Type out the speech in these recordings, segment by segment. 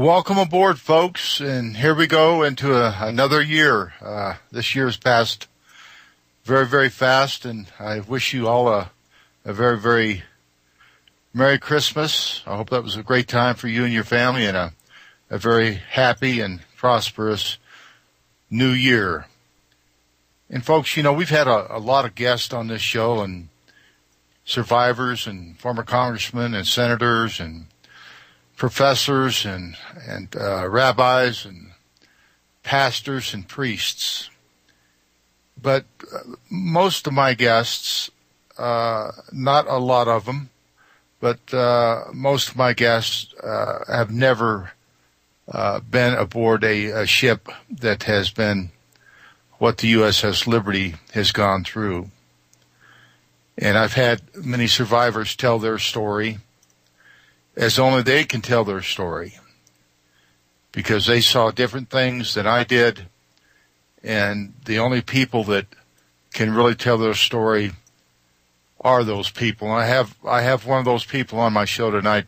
Welcome aboard, folks, and here we go into another year. This year's passed very, very fast, and I wish you all a very, very Merry Christmas. I hope that was a great time for you and your family, and a very happy and prosperous new year. And folks, we've had a lot of guests on this show, and survivors and former congressmen and senators and professors and rabbis and pastors and priests. But most of my guests, not a lot of them, but most of my guests have never been aboard a ship that has been what the USS Liberty has gone through. And I've had many survivors tell their story as only they can tell their story, because they saw different things than I did, and the only people that can really tell their story are those people. And I have one of those people on my show tonight.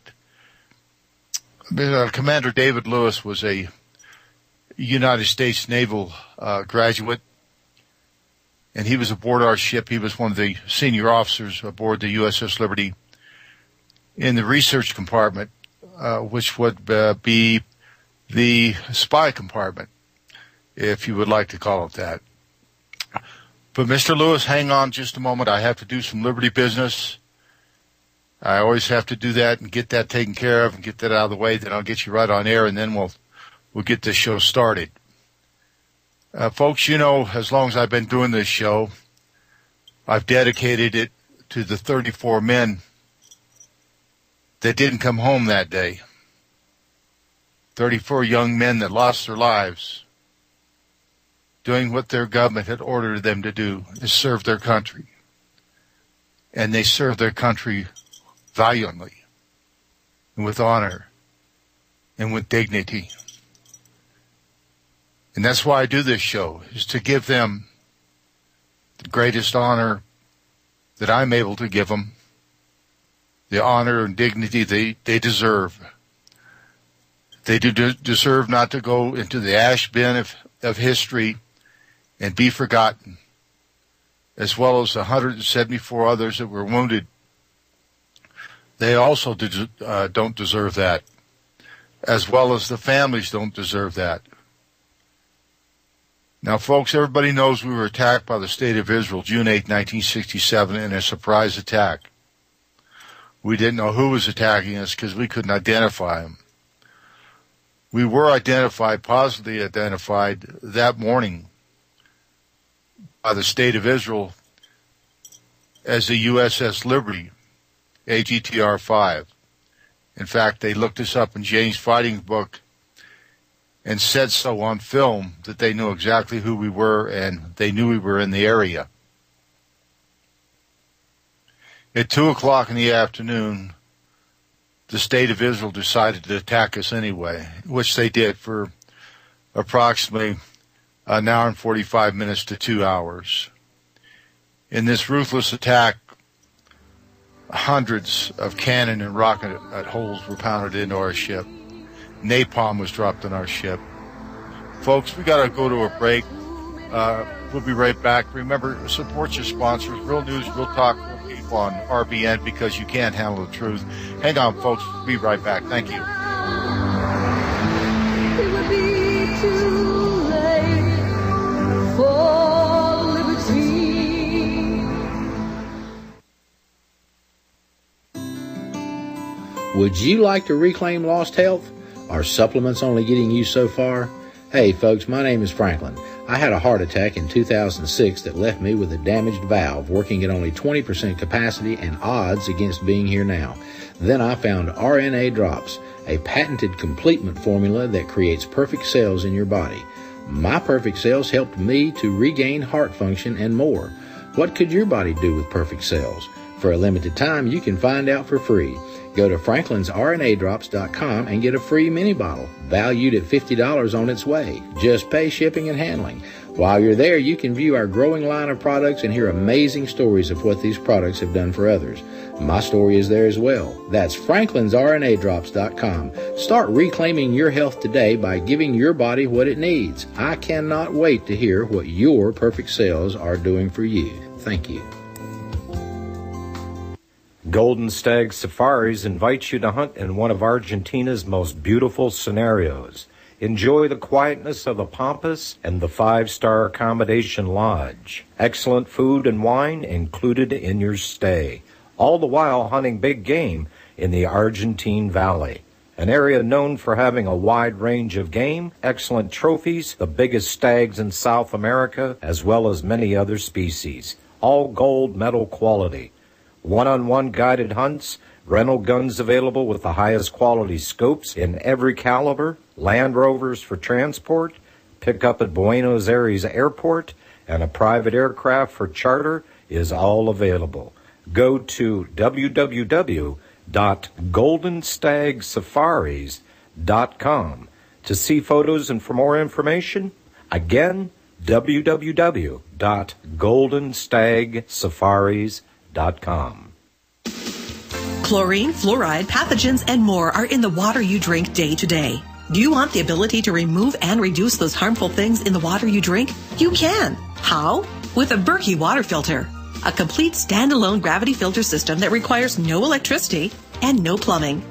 Commander David Lewis was a United States Naval graduate, and he was aboard our ship. He was one of the senior officers aboard the USS Liberty in the research compartment, which would be the spy compartment, if you would like to call it that. But Mr. Lewis, hang on just a moment. I have to do some Liberty business. I always have to do that and get that taken care of and get that out of the way. Then I'll get you right on air, and then we'll get this show started. Folks, as long as I've been doing this show, I've dedicated it to the 34 men that didn't come home that day. 34 young men that lost their lives doing what their government had ordered them to do, is serve their country. And they served their country valiantly and with honor and with dignity. And that's why I do this show, is to give them the greatest honor that I'm able to give them, the honor and dignity they deserve. They do deserve not to go into the ash bin of history and be forgotten, as well as 174 others that were wounded. They also don't deserve that, as well as the families don't deserve that. Now, folks, everybody knows we were attacked by the State of Israel June 8, 1967, in a surprise attack. We didn't know who was attacking us because we couldn't identify them. We were positively identified that morning by the State of Israel as the USS Liberty, AGTR 5. In fact, they looked us up in James Fighting's book and said so on film that they knew exactly who we were, and they knew we were in the area. At 2 o'clock in the afternoon, the State of Israel decided to attack us anyway, which they did for approximately an hour and 45 minutes to 2 hours. In this ruthless attack, hundreds of cannon and rocket holes were pounded into our ship. Napalm was dropped on our ship. Folks, we got to go to a break. We'll be right back. Remember, support your sponsors. Real News, Real Talk, Real People on RBN, because you can't handle the truth. Hang on, folks. We'll be right back. Thank you. It would be too late for liberty. Would you like to reclaim lost health? Are supplements only getting you so far? Hey folks, my name is Franklin. I had a heart attack in 2006 that left me with a damaged valve working at only 20% capacity and odds against being here now. Then I found RNA Drops, a patented complement formula that creates perfect cells in your body. My perfect cells helped me to regain heart function and more. What could your body do with perfect cells? For a limited time, you can find out for free. Go to franklinsrnadrops.com and get a free mini bottle, valued at $50 on its way. Just pay shipping and handling. While you're there, you can view our growing line of products and hear amazing stories of what these products have done for others. My story is there as well. That's franklinsrnadrops.com. Start reclaiming your health today by giving your body what it needs. I cannot wait to hear what your perfect cells are doing for you. Thank you. Golden Stag Safaris invites you to hunt in one of Argentina's most beautiful scenarios. Enjoy the quietness of the Pampas and the 5-star accommodation lodge. Excellent food and wine included in your stay, all the while hunting big game in the Argentine Valley, an area known for having a wide range of game, excellent trophies, the biggest stags in South America, as well as many other species, all gold medal quality. One-on-one guided hunts, rental guns available with the highest quality scopes in every caliber, Land Rovers for transport, pickup at Buenos Aires Airport, and a private aircraft for charter is all available. Go to www.goldenstagsafaris.com to see photos and for more information. Again, www.goldenstagsafaris.com. Chlorine, fluoride, pathogens, and more are in the water you drink day to day. Do you want the ability to remove and reduce those harmful things in the water you drink? You can. How? With a Berkey water filter. A complete standalone gravity filter system that requires no electricity and no plumbing.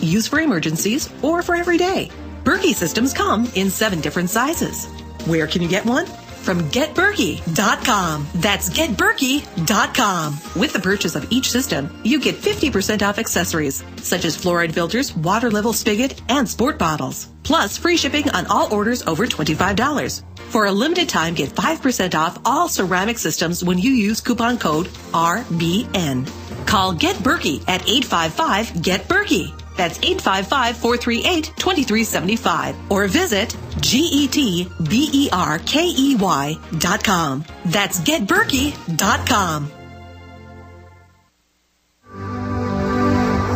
Used for emergencies or for every day. Berkey systems come in 7 different sizes. Where can you get one? From GetBerkey.com. That's GetBerkey.com. With the purchase of each system, you get 50% off accessories, such as fluoride filters, water level spigot, and sport bottles. Plus, free shipping on all orders over $25. For a limited time, get 5% off all ceramic systems when you use coupon code RBN. Call GetBerkey at 855-GET-BERKEY. That's 855-438-2375. Or visit GetBerkey.com. That's GetBerkey.com.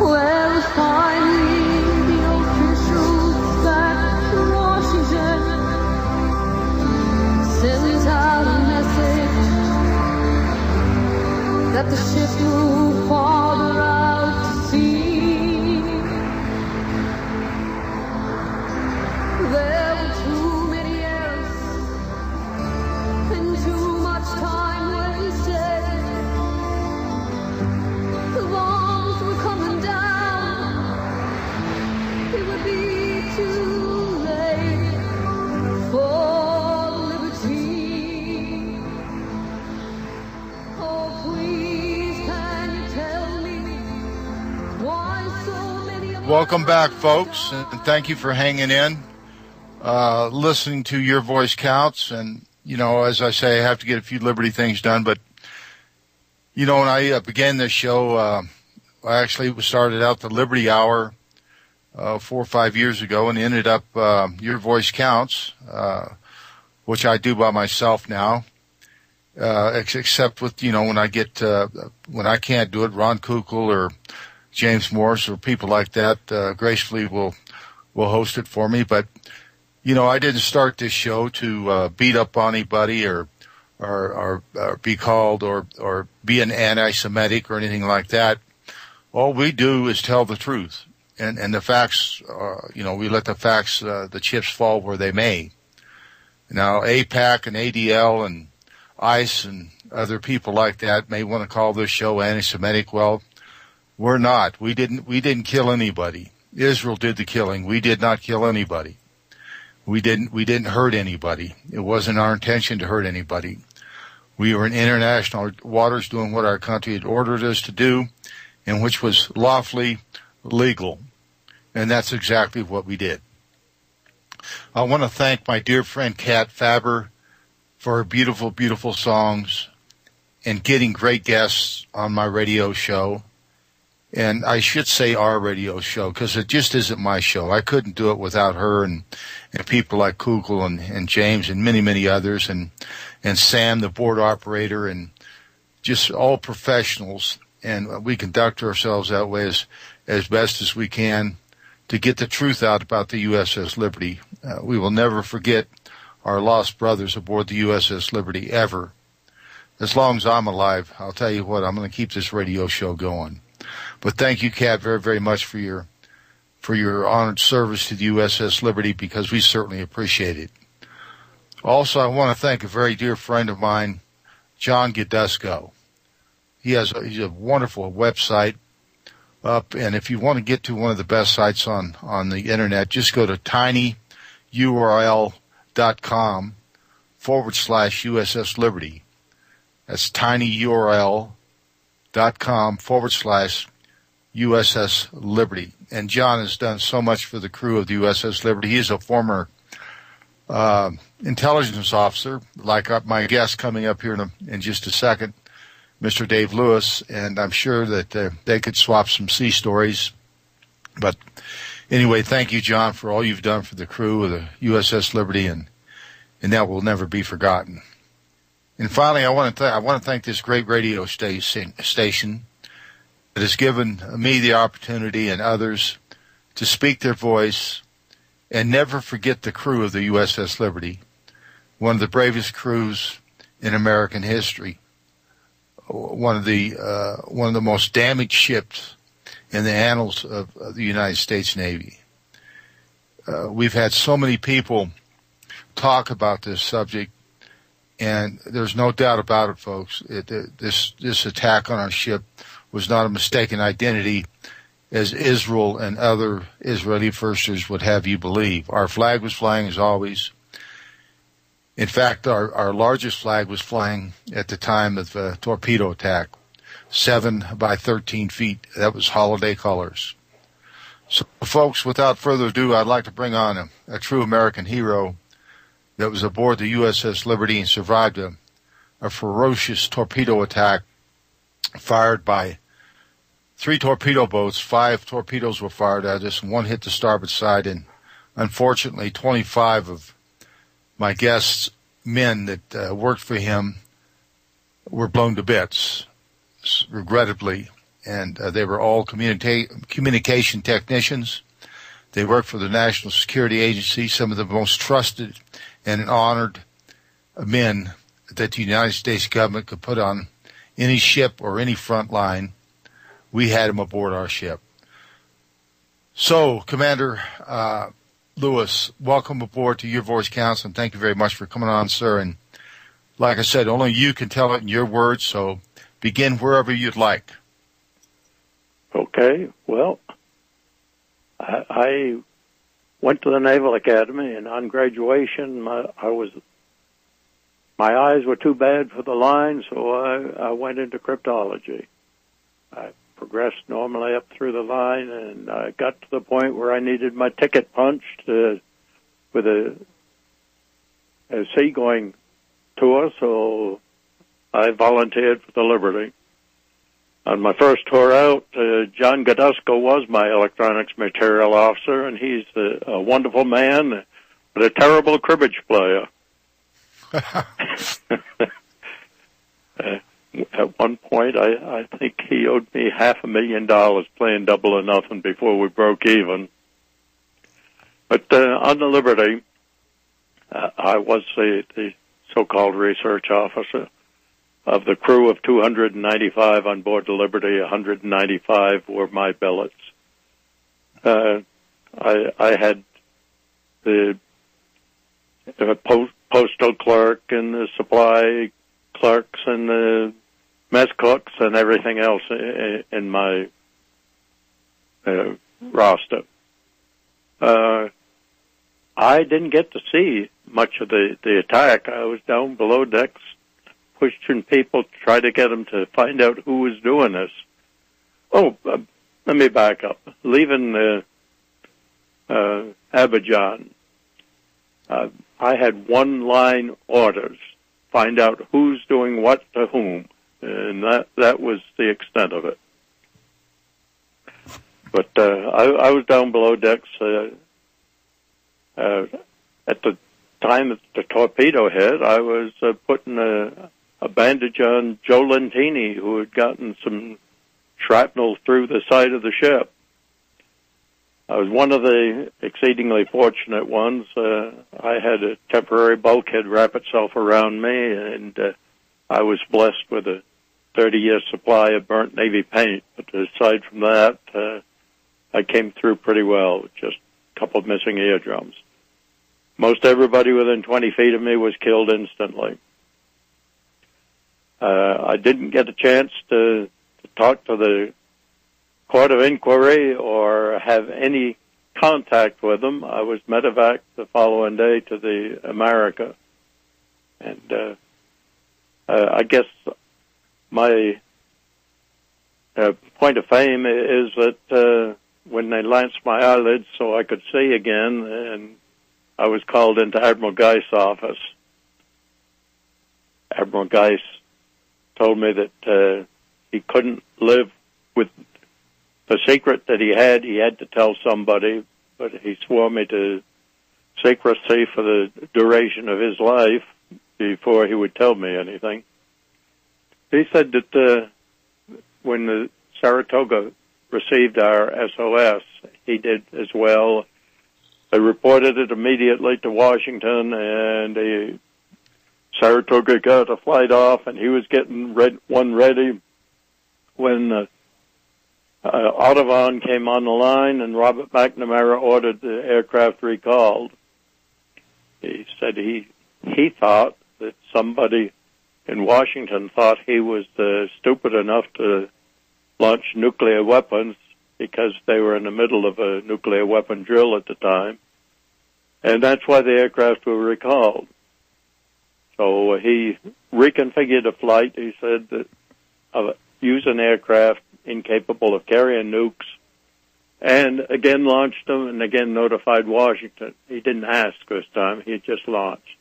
Well, finally, the officials back to Washington sends out a message that the ship moved farther out to sea. There were too many errors and too much time wasted. The bombs were coming down. It would be too late for liberty. Oh, please, can you tell me why so many of Welcome back, folks, and thank you for hanging in, listening to Your Voice Counts. And, as I say, I have to get a few Liberty things done. But, when I began this show, I actually started out the Liberty Hour 4 or 5 years ago and ended up Your Voice Counts, which I do by myself now, except with, when I get when I can't do it, Ron Kukl or James Morris or people like that gracefully will host it for me. But I didn't start this show to beat up on anybody or be called or be an anti-Semitic or anything like that. All we do is tell the truth, and the facts. We let the facts, the chips fall where they may. Now, AIPAC and ADL and ICE and other people like that may want to call this show anti-Semitic. Well, we're not. We didn't kill anybody. Israel did the killing. We did not kill anybody. We didn't hurt anybody. It wasn't our intention to hurt anybody. We were in international waters doing what our country had ordered us to do, and which was lawfully legal. And that's exactly what we did. I want to thank my dear friend Kat Faber for her beautiful, beautiful songs and getting great guests on my radio show. And I should say our radio show, because it just isn't my show. I couldn't do it without her and people like Kukl and James and many, many others, and Sam, the board operator, and just all professionals. and we conduct ourselves that way as best as we can to get the truth out about the USS Liberty. We will never forget our lost brothers aboard the USS Liberty ever. As long as I'm alive, I'll tell you what, I'm going to keep this radio show going. But thank you, Kat, very, very much for your honored service to the USS Liberty, because we certainly appreciate it. Also, I want to thank a very dear friend of mine, John Gadusco. He's a wonderful website up, and if you want to get to one of the best sites on the internet, just go to tinyurl.com/USS Liberty. That's tinyurl.com/USS Liberty. And John has done so much for the crew of the USS Liberty. He is a former intelligence officer, like my guest coming up here in just a second, Mr. Dave Lewis, and I'm sure that they could swap some sea stories. But anyway, thank you, John, for all you've done for the crew of the USS Liberty, and that will never be forgotten. And finally, I want to thank this great radio station that has given me the opportunity and others to speak their voice and never forget the crew of the USS Liberty, one of the bravest crews in American history, one of the most damaged ships in the annals of the United States Navy. We've had so many people talk about this subject, and there's no doubt about it, folks. This attack on our ship was not a mistaken identity, as Israel and other Israeli firsters would have you believe. Our flag was flying as always. In fact, our largest flag was flying at the time of the torpedo attack, 7 by 13 feet. That was holiday colors. So, folks, without further ado, I'd like to bring on a true American hero that was aboard the USS Liberty and survived a ferocious torpedo attack fired by 3 torpedo boats. 5 torpedoes were fired at us, and 1 hit the starboard side, and unfortunately 25 of my guest's men that worked for him were blown to bits, regrettably, and they were all communication technicians. They worked for the National Security Agency, some of the most trusted and honored men that the United States government could put on any ship or any front line. We had them aboard our ship. So, Commander Lewis, welcome aboard to Your Voice Counts, and thank you very much for coming on, sir. And like I said, only you can tell it in your words, so begin wherever you'd like. Okay, well, I went to the Naval Academy, and on graduation, my eyes were too bad for the line, so I went into cryptology. I progressed normally up through the line, and I got to the point where I needed my ticket punched with a seagoing tour, so I volunteered for the Liberty. On my first tour out, John Gadusco was my electronics material officer, and he's a wonderful man, but a terrible cribbage player. At one point, I think he owed me $500,000 playing double or nothing before we broke even. But on the Liberty, I was the so-called research officer. Of the crew of 295 on board the Liberty, 195 were my billets. I had the postal clerk and the supply clerks and the mess cooks and everything else in my roster. I didn't get to see much of the attack. I was down below decks pushing people to try to get them to find out who was doing this. Let me back up. Leaving Abidjan, I had 1-line orders. Find out who's doing what to whom. And that was the extent of it. But I was down below decks at the time that the torpedo hit. I was putting a bandage on Joe Lentini, who had gotten some shrapnel through the side of the ship. I was one of the exceedingly fortunate ones. I had a temporary bulkhead wrap itself around me, and I was blessed with a 30-year supply of burnt Navy paint. But aside from that, I came through pretty well, with just a couple of missing eardrums. Most everybody within 20 feet of me was killed instantly. I didn't get a chance to talk to the Court of Inquiry or have any contact with them. I was medevaced the following day to the America. And I guess my point of fame is that when they lanced my eyelids so I could see again, and I was called into Admiral Geist's office. Admiral Geist told me that he couldn't live with the secret that he had to tell somebody, but he swore me to secrecy for the duration of his life before he would tell me anything. He said that when the Saratoga received our SOS, he did as well. They reported it immediately to Washington, and the Saratoga got a flight off, and he was getting one ready when Audubon came on the line, and Robert McNamara ordered the aircraft recalled. He said he thought that somebody in Washington thought he was stupid enough to launch nuclear weapons because they were in the middle of a nuclear weapon drill at the time, and that's why the aircraft were recalled. So he reconfigured a flight. He said that use an aircraft incapable of carrying nukes, and again launched them, and again notified Washington. He didn't ask this time. He just launched.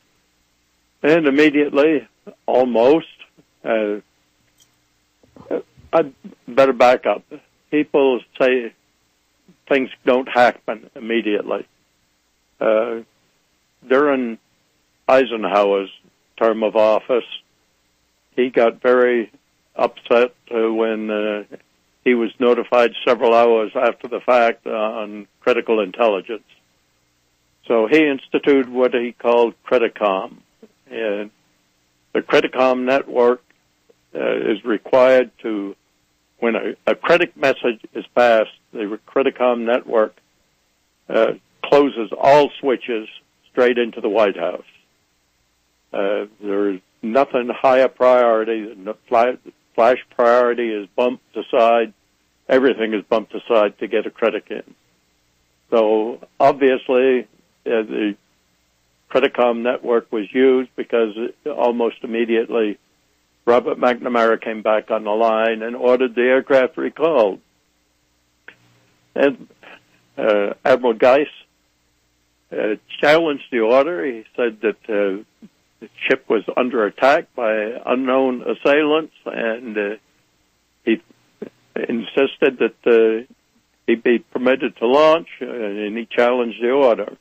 And immediately, almost, I'd better back up. People say things don't happen immediately. During Eisenhower's term of office, he got very upset when he was notified several hours after the fact on critical intelligence. So he instituted what he called Criticom. And the Criticom network is required to, when a critic message is passed, the Criticom network closes all switches straight into the White House. There's nothing higher priority. Flash priority is bumped aside. Everything is bumped aside to get a critic in. So obviously, the Criticom network was used because almost immediately Robert McNamara came back on the line and ordered the aircraft recalled. And Admiral Geist challenged the order. He said that the ship was under attack by unknown assailants, and he insisted that he'd be permitted to launch, and he challenged the order.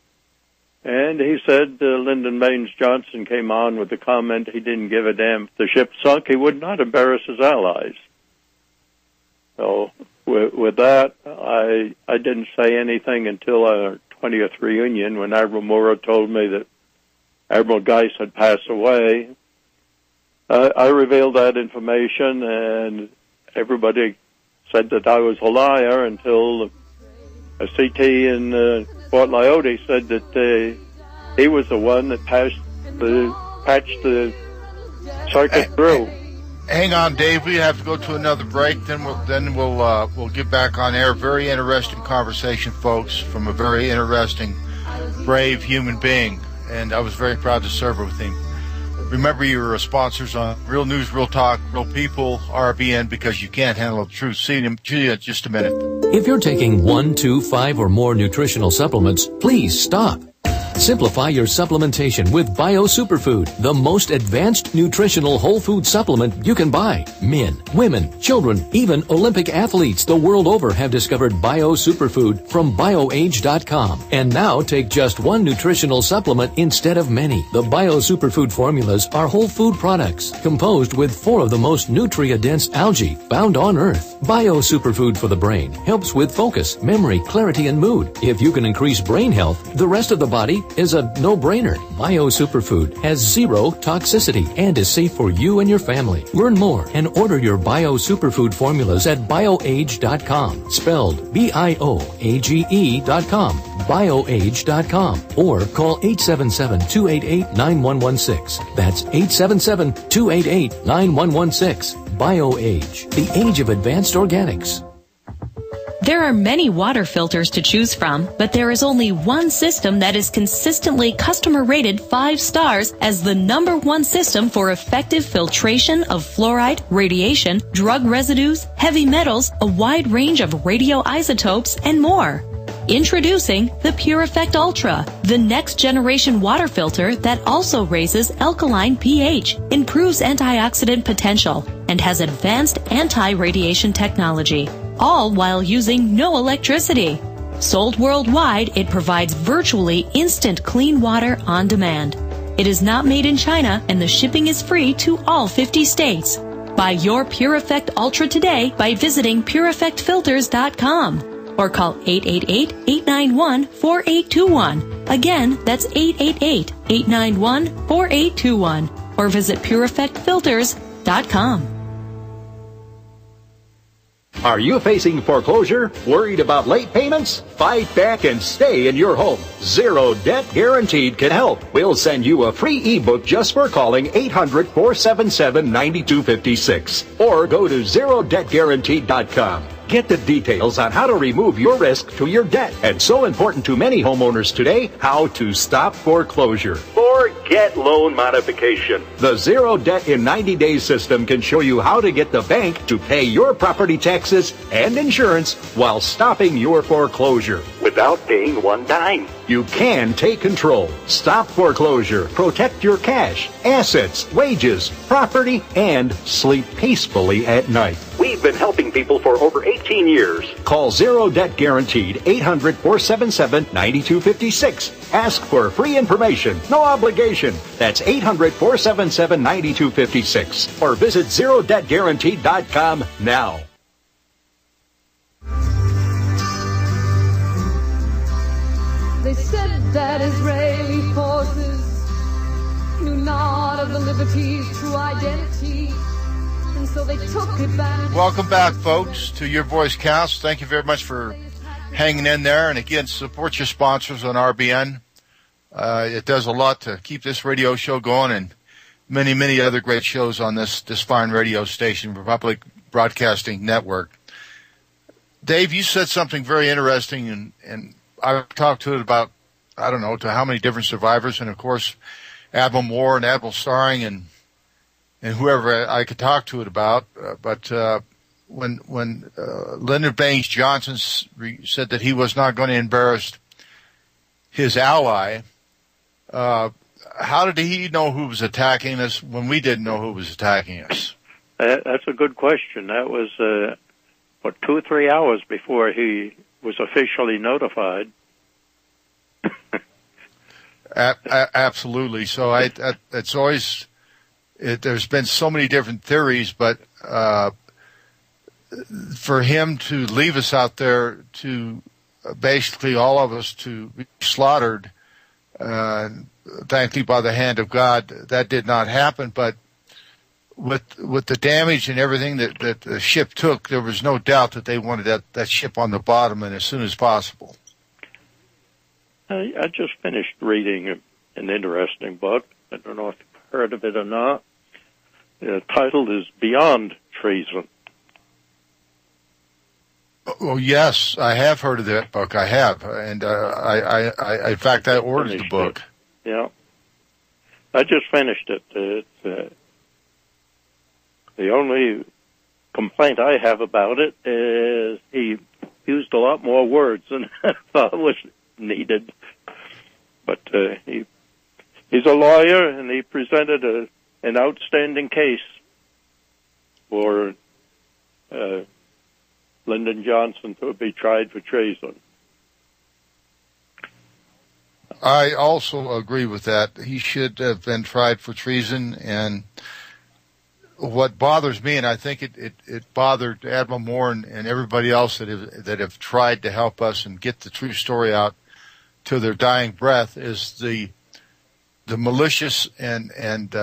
And he said Lyndon Baines Johnson came on with the comment he didn't give a damn if the ship sunk, he would not embarrass his allies. So with that, I didn't say anything until our 20th reunion when Admiral Murrow told me that Admiral Geist had passed away. I revealed that information, and everybody said that I was a liar until a CT in Fort Laote said that he was the one that patched the circuit through. Hang on, Dave. We have to go to another break. Then we'll get back on air. Very interesting conversation, folks, from a very interesting, brave human being, and I was very proud to serve with him. Remember, your sponsors on Real News, Real Talk, Real People, RBN, because you can't handle the truth. See you in just a minute. If you're taking 1, 2, 5, or more nutritional supplements, please stop. Simplify your supplementation with Bio Superfood, the most advanced nutritional whole food supplement you can buy. Men, women, children, even Olympic athletes the world over have discovered Bio Superfood from BioAge.com. And now take just one nutritional supplement instead of many. The Bio Superfood formulas are whole food products composed with 4 of the most nutrient-dense algae found on Earth. Bio Superfood for the brain helps with focus, memory, clarity, and mood. If you can increase brain health, the rest of the body is a no-brainer. Bio Superfood has 0 toxicity and is safe for you and your family. Learn more and order your Bio Superfood formulas at BioAge.com, spelled BIOAGE.com, BioAge.com, or call 877-288-9116. That's 877-288-9116. BioAge, the age of advanced organics. There are many water filters to choose from, but there is only one system that is consistently customer rated 5 stars as the #1 system for effective filtration of fluoride, radiation, drug residues, heavy metals, a wide range of radioisotopes, and more. Introducing the Pure Effect Ultra, the next generation water filter that also raises alkaline pH, improves antioxidant potential, and has advanced anti-radiation technology, all while using no electricity. Sold worldwide, it provides virtually instant clean water on demand. It is not made in China, and the shipping is free to all 50 states. Buy your Pure Effect Ultra today by visiting PureEffectFilters.com. or call 888-891-4821. Again, that's 888-891-4821. Or visit PureEffectFilters.com. Are you facing foreclosure? Worried about late payments? Fight back and stay in your home. Zero Debt Guaranteed can help. We'll send you a free ebook just for calling 800-477-9256. Or go to ZeroDebtGuaranteed.com. Get the details on how to remove your risk to your debt. And so important to many homeowners today, how to stop foreclosure. Or get loan modification. The Zero Debt in 90 Days system can show you how to get the bank to pay your property taxes and insurance while stopping your foreclosure without paying one dime. You can take control, stop foreclosure, protect your cash, assets, wages, property, and sleep peacefully at night. We've been helping people for over 18 years. Call Zero Debt Guaranteed, 800-477-9256. Ask for free information, no obligation. That's 800-477-9256. Or visit ZeroDebtGuaranteed.com now. They said that Israeli forces knew not of the Liberty's true identity, and so they took advantage. Welcome back, folks, to Your Voice Counts. Thank you very much for hanging in there. And again, support your sponsors on RBN. It does a lot to keep this radio show going and many, many other great shows on this fine radio station, Republic Broadcasting Network. Dave, you said something very interesting, and I've talked to it about, I don't know, to how many different survivors, and of course, Admiral Moore and Admiral Starring and whoever I could talk to it about. But when Lyndon Baines Johnson said that he was not going to embarrass his ally, how did he know who was attacking us when we didn't know who was attacking us? That's a good question. That was, 2 or 3 hours before he was officially notified. Absolutely. So it's always, there's been so many different theories, but for him to leave us out there, to basically all of us to be slaughtered, thankfully by the hand of God, that did not happen. But with the damage and everything that the ship took, there was no doubt that they wanted that ship on the bottom and as soon as possible. I just finished reading an interesting book. I don't know if you've heard of it or not. The title is Beyond Treason. Oh, yes, I have heard of that book. I have. And I in fact, I ordered the book. Yeah. I just finished it. The only complaint I have about it is he used a lot more words than I thought was needed. But he's a lawyer, and he presented an outstanding case for Lyndon Johnson to be tried for treason. I also agree with that. He should have been tried for treason. And what bothers me, and I think it bothered Admiral Moore and everybody else that have tried to help us and get the true story out to their dying breath, is the malicious and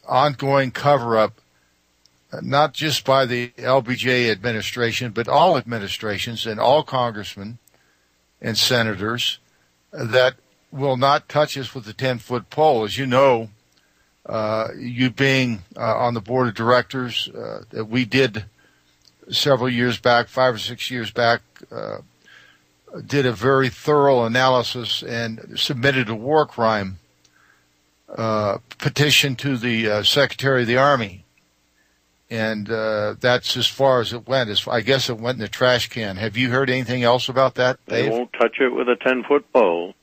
ongoing cover-up, not just by the LBJ administration, but all administrations and all congressmen and senators that will not touch us with a 10-foot pole. As you know, you being on the board of directors, that we did several years back, 5 or 6 years back, did a very thorough analysis and submitted a war crime petition to the Secretary of the Army. And that's as far as it went. I guess it went in the trash can. Have you heard anything else about that, Dave? They won't touch it with a 10-foot pole.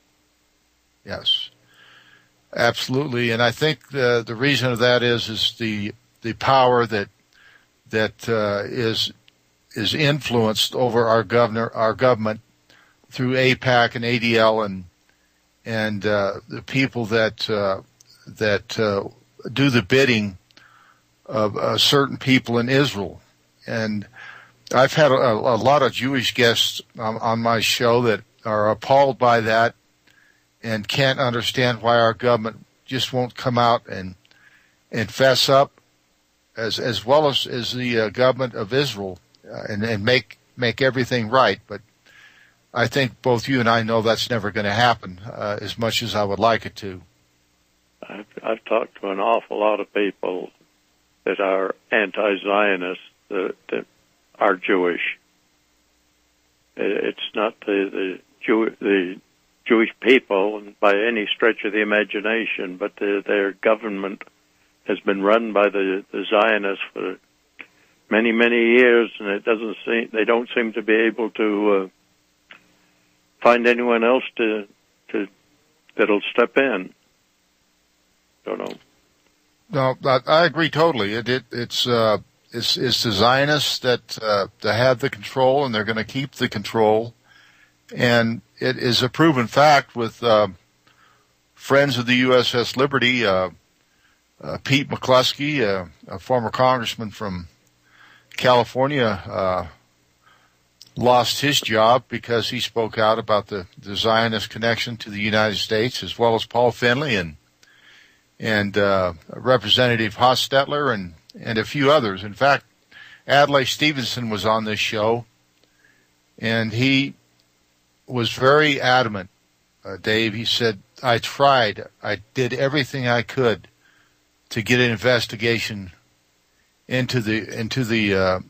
Yes, absolutely. And I think the reason of that is the power that is influenced over our government through AIPAC and ADL and the people that do the bidding of certain people in Israel. And I've had a lot of Jewish guests on my show that are appalled by that and can't understand why our government just won't come out and fess up, as well as the government of Israel, and make everything right. But I think both you and I know that's never going to happen, as much as I would like it to. I've talked to an awful lot of people that are anti-Zionists that are Jewish. It's not the Jewish people by any stretch of the imagination, but their government has been run by the Zionists for many, many years, and they don't seem to be able to find anyone else that'll step in. Don't know. No, I agree totally. It's the Zionists that have the control, and they're going to keep the control. And it is a proven fact with friends of the USS Liberty. Pete McCluskey, a former congressman from California, lost his job because he spoke out about the Zionist connection to the United States, as well as Paul Finley and Representative Hostetler and a few others. In fact, Adlai Stevenson was on this show, and he was very adamant, Dave. He said, I did everything I could to get an investigation into the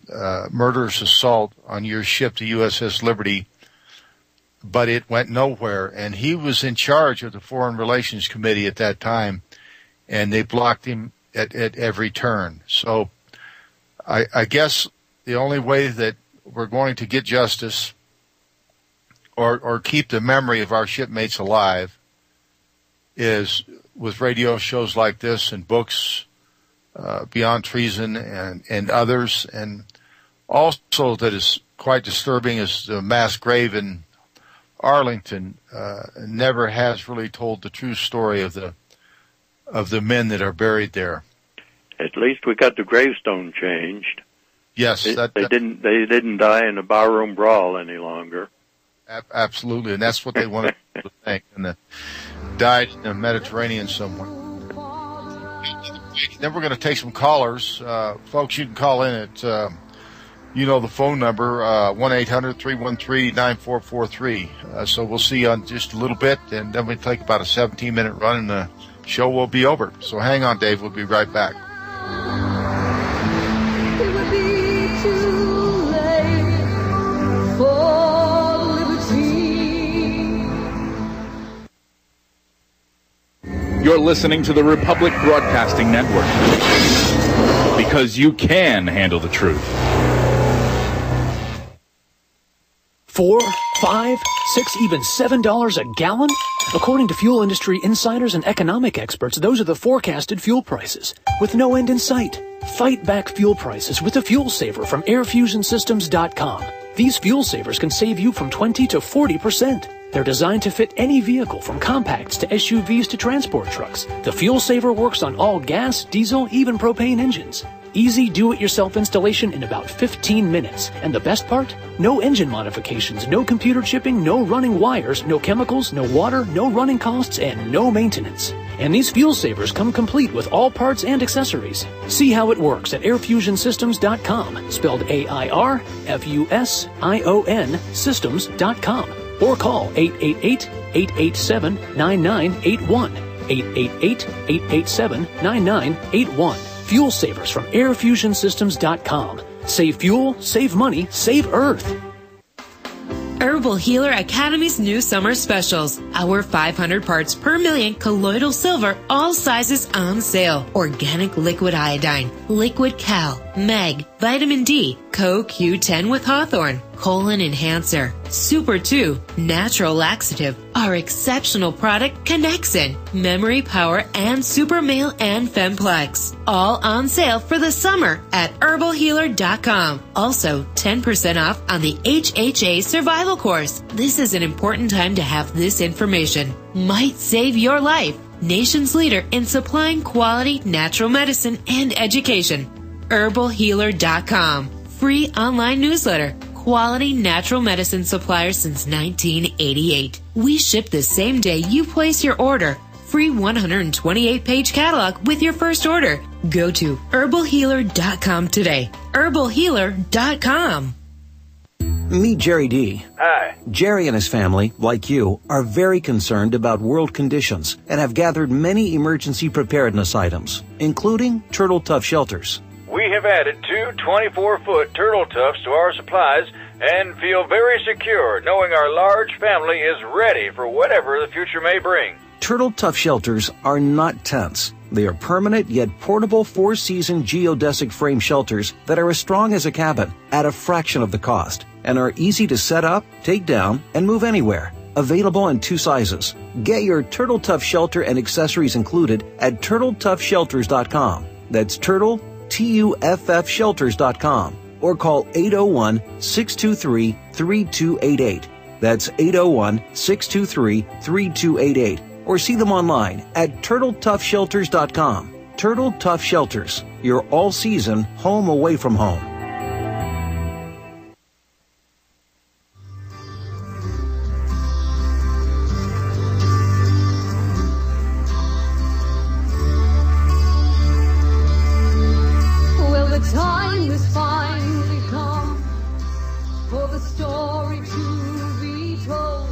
murderous assault on your ship, the USS Liberty, but it went nowhere. And he was in charge of the Foreign Relations Committee at that time, and they blocked him at every turn. So I guess the only way that we're going to get justice or keep the memory of our shipmates alive is with radio shows like this and books, Beyond Treason and others. And also that is quite disturbing is the mass grave in Arlington never has really told the true story of the men that are buried there. At least we got the gravestone changed. Yes, they didn't die in a barroom brawl any longer. Absolutely, and that's what they wanted to think, and died in the Mediterranean somewhere. Then we're going to take some callers. Folks, you can call in at, the phone number, 1-800-313-9443. So we'll see you on just a little bit, and then we'll take about a 17-minute run, and the show will be over. So hang on, Dave. We'll be right back. It would be too late for liberty. You're listening to the Republic Broadcasting Network, because you can handle the truth. $4, $5, $6, even $7 a gallon? According to fuel industry insiders and economic experts, those are the forecasted fuel prices, with no end in sight. Fight back fuel prices with a fuel saver from airfusionsystems.com. These fuel savers can save you from 20 to 40%. They're designed to fit any vehicle from compacts to SUVs to transport trucks. The fuel saver works on all gas, diesel, even propane engines. Easy do-it-yourself installation in about 15 minutes. And the best part? No engine modifications, no computer chipping, no running wires, no chemicals, no water, no running costs, and no maintenance. And these fuel savers come complete with all parts and accessories. See how it works at airfusionsystems.com, spelled AIRFUSION systems.com, or call 888-887-9981, 888-887-9981. Fuel savers from airfusionsystems.com. Save fuel, save money, save Earth. Herbal Healer Academy's new summer specials. Our 500 parts per million colloidal silver, all sizes on sale. Organic liquid iodine, liquid cal, mag, vitamin D, CoQ10 with Hawthorne, colon enhancer, Super 2, natural laxative, our exceptional product Connexin, memory power, and Super Male and Femplex. All on sale for the summer at herbalhealer.com. Also, 10% off on the HHA survival course. This is an important time to have this information. Might save your life. Nation's leader in supplying quality natural medicine and education. herbalhealer.com. Free online newsletter. Quality natural medicine supplier since 1988. We ship the same day you place your order. Free 128-page catalog with your first order. Go to herbalhealer.com today. herbalhealer.com. Meet Jerry D. Hi. Jerry and his family, like you, are very concerned about world conditions and have gathered many emergency preparedness items, including turtle tough shelters. We have added 2 24-foot turtle tufts to our supplies and feel very secure knowing our large family is ready for whatever the future may bring. Turtle tough shelters are not tents. They are permanent yet portable 4-season geodesic frame shelters that are as strong as a cabin at a fraction of the cost and are easy to set up, take down, and move anywhere. Available in 2 sizes. Get your Turtle Tough shelter and accessories included at TurtleToughShelters.com. That's Turtle, TUFF Shelters.com, or call 801-623-3288. That's 801-623-3288. Or see them online at TurtleToughShelters.com. Turtle Tough Shelters, your all-season home away from home. Well, the time has finally come for the story to be told.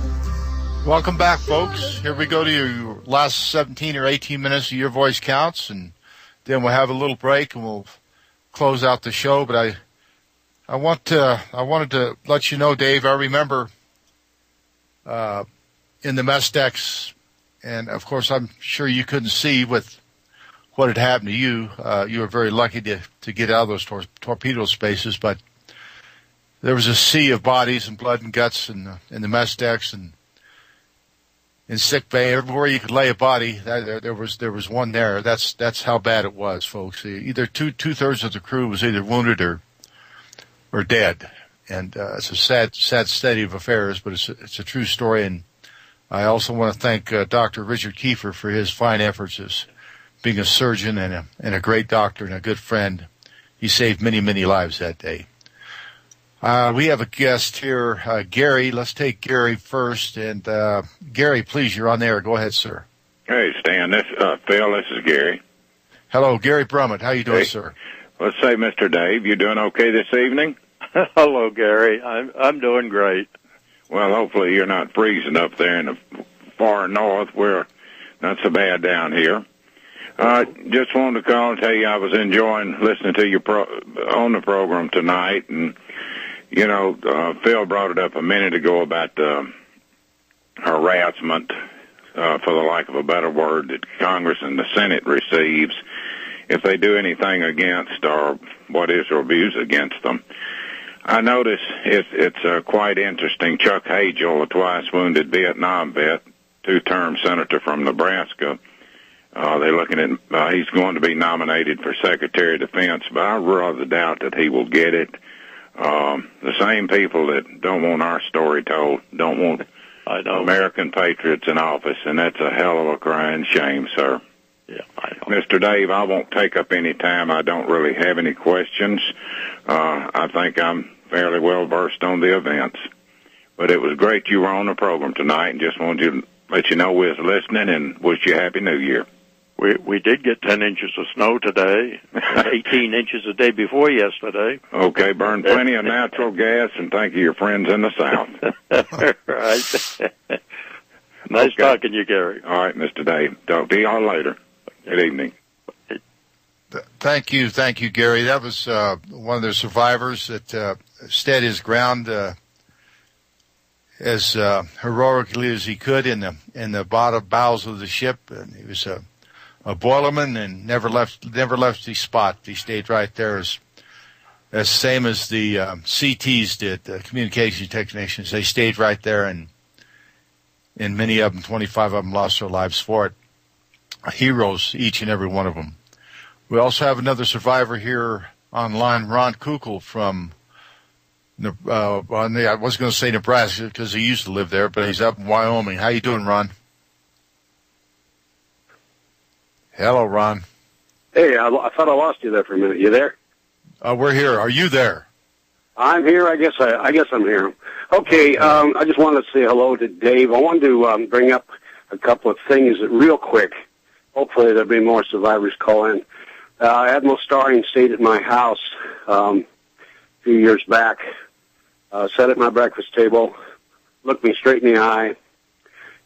Welcome back, folks. Here we go to your last 17 or 18 minutes of Your Voice Counts, and then we'll have a little break and we'll close out the show. But I wanted to let you know, Dave, I remember in the mess decks, and of course I'm sure you couldn't see with what had happened to you. You were very lucky to get out of those torpedo spaces, but there was a sea of bodies and blood and guts in the mess decks and in sick bay. Everywhere you could lay a body, there was one there. That's how bad it was, folks. Either two-thirds of the crew was either wounded or dead, and it's a sad state of affairs. But it's a true story, and I also want to thank Dr. Richard Kiefer for his fine efforts as being a surgeon and a great doctor and a good friend. He saved many, many lives that day. We have a guest here, Gary. Let's take Gary first. And Gary, please, you're on there. Go ahead, sir. Hey, Stan. Phil, this is Gary. Hello, Gary Brummett. How you doing, sir? Let's say, Mr. Dave, you doing okay this evening? Hello, Gary. I'm doing great. Well, hopefully you're not freezing up there in the far north. We're not so bad down here. Just wanted to call and tell you I was enjoying listening to you on the program tonight, and you know, Phil brought it up a minute ago about harassment, for the lack of a better word, that Congress and the Senate receives if they do anything against or what is or abuse against them. I notice it's quite interesting. Chuck Hagel, a twice-wounded Vietnam vet, two-term senator from Nebraska, they're looking at he's going to be nominated for Secretary of Defense, but I rather doubt that he will get it. The same people that don't want our story told don't want American patriots in office, and that's a hell of a crying shame, sir. Yeah, I know. Mr. Dave, I won't take up any time. I don't really have any questions. I think I'm fairly well versed on the events. But it was great you were on the program tonight, and just wanted to let you know we was listening and wish you a Happy New Year. We did get 10 inches of snow today, 18 inches the day before yesterday. Okay, burn plenty of natural gas, and thank you, your friends in the South. Right. Nice talking to you, Gary. All right, Mr. Dave. Talk to y'all later. Good evening. Thank you, Gary. That was one of the survivors that stood his ground as heroically as he could in the bowels of the ship. And he was a boilerman and never left the spot. He stayed right there as same as the CTs did, the communication technicians. They stayed right there, and many of them, 25 of them, lost their lives for it. Heroes, each and every one of them. We also have another survivor here online, Ron Kukl from, I was going to say Nebraska because he used to live there, but he's up in Wyoming. How you doing, Ron? Hello, Ron. Hey, I thought I lost you there for a minute. You there? We're here. Are you there? I'm here. I guess I'm here. Okay. I just wanted to say hello to Dave. I wanted to bring up a couple of things real quick. Hopefully there'll be more survivors call in. Admiral Starring stayed at my house a few years back, sat at my breakfast table, looked me straight in the eye,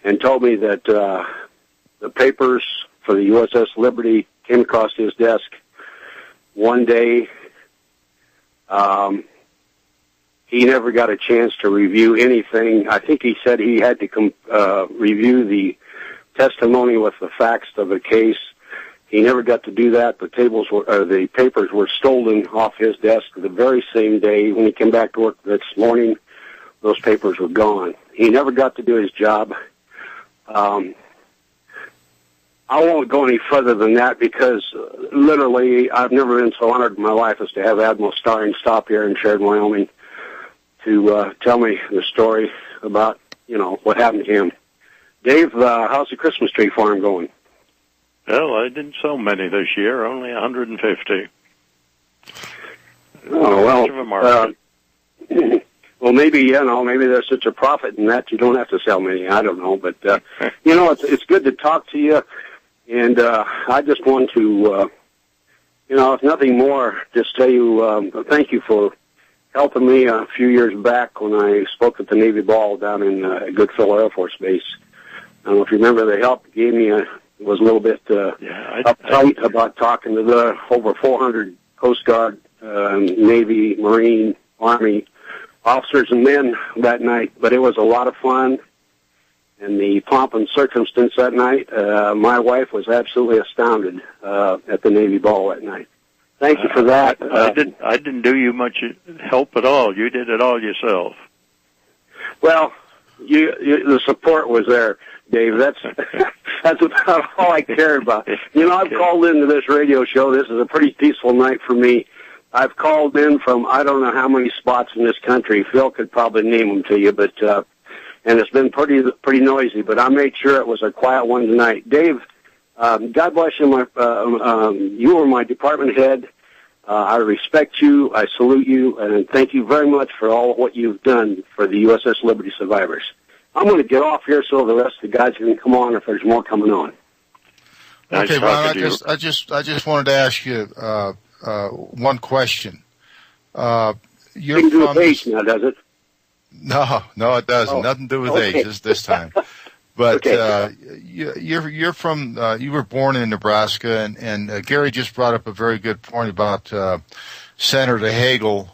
and told me that the papers for the USS Liberty came across his desk one day. He never got a chance to review anything. I think he said he had to review the testimony with the facts of the case. He never got to do that. The papers were stolen off his desk the very same day. When he came back to work this morning, those papers were gone. He never got to do his job. I won't go any further than that because literally I've never been so honored in my life as to have Admiral Starring stop here in Sheridan, Wyoming to tell me the story about, what happened to him. Dave, how's the Christmas tree farm going? Well, I didn't sell many this year, only 150. Oh, well, well, maybe there's such a profit in that you don't have to sell many. I don't know, but, it's good to talk to you, and I just want to, if nothing more, just tell you thank you for helping me a few years back when I spoke at the Navy Ball down in Goodfellow Air Force Base. I don't know if you remember the help you gave me. Was a little bit uptight about talking to the over 400 Coast Guard, Navy, Marine, Army officers and men that night. But it was a lot of fun. And the pomp and circumstance that night, my wife was absolutely astounded at the Navy Ball that night. Thank you for that. I didn't do you much help at all. You did it all yourself. Well, the support was there, Dave. That's about all I cared about. I've called into this radio show. This is a pretty peaceful night for me. I've called in from I don't know how many spots in this country. Phil could probably name them to you, but and it's been pretty noisy. But I made sure it was a quiet one tonight. Dave, God bless you. You were my department head. I respect you. I salute you, and thank you very much for all what you've done for the USS Liberty survivors. I'm going to get off here so the rest of the guys can come on if there's more coming on. Okay, Ron, I just wanted to ask you one question. You're can do with age now, does it? No, it doesn't. Oh, nothing to do with age this time. But you're from you were born in Nebraska, and Gary just brought up a very good point about Senator Hagel